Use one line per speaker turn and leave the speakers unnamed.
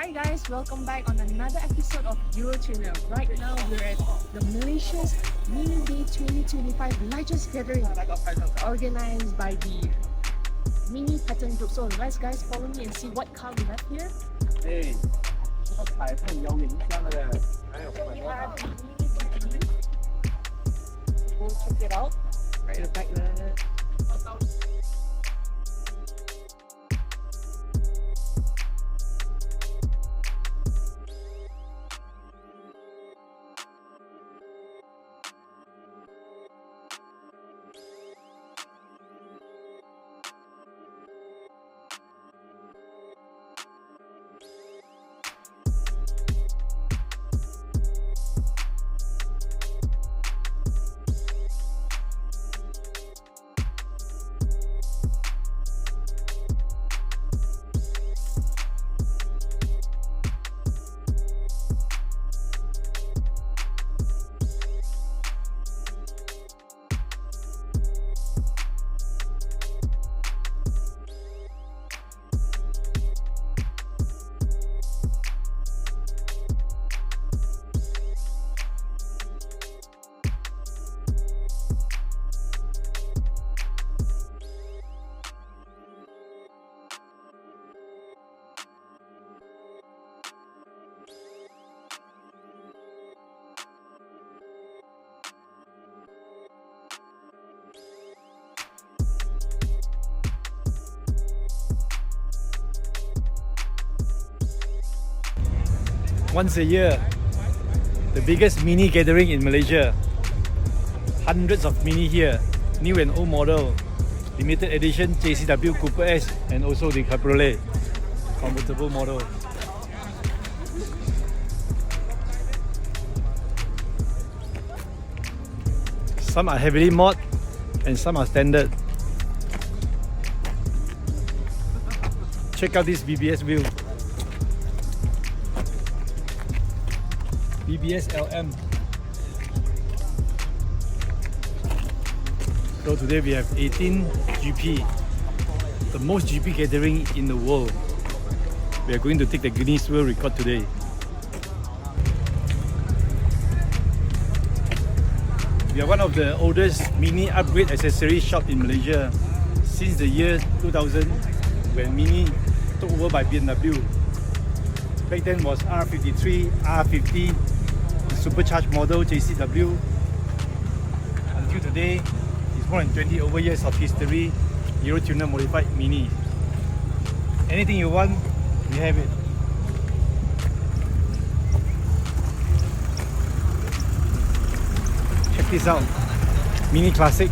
Alright guys, welcome back on another episode of Euro Tuner. Right now we're at the Malaysia's MINI Day 2025 largest gathering organized by the MINI Patern Group. So let's guys follow me and see what car we have here.
Hey, có phải phần dầu nhìn sao là
So we have the MINI GP3. Go check it out. Right at the back there.
Once a year, the biggest mini gathering in Malaysia. Hundreds of mini here, new and old model, limited edition JCW Cooper S, and also the Cabriolet convertible model. Some are heavily mod and some are standard. Check out this BBS wheel. BBS LM. So today we have 18 GP, the most GP gathering in the world. We are going to take the Guinness World Record today. We are one of the oldest mini upgrade accessory shop in Malaysia since the year 2000 when Mini took over by BMW. Back then was R53, R50, supercharged model JCW. Until today, it's more than 20 over years of history, Euro Tuner modified Mini. Anything you want, we have it. Check this out, Mini Classic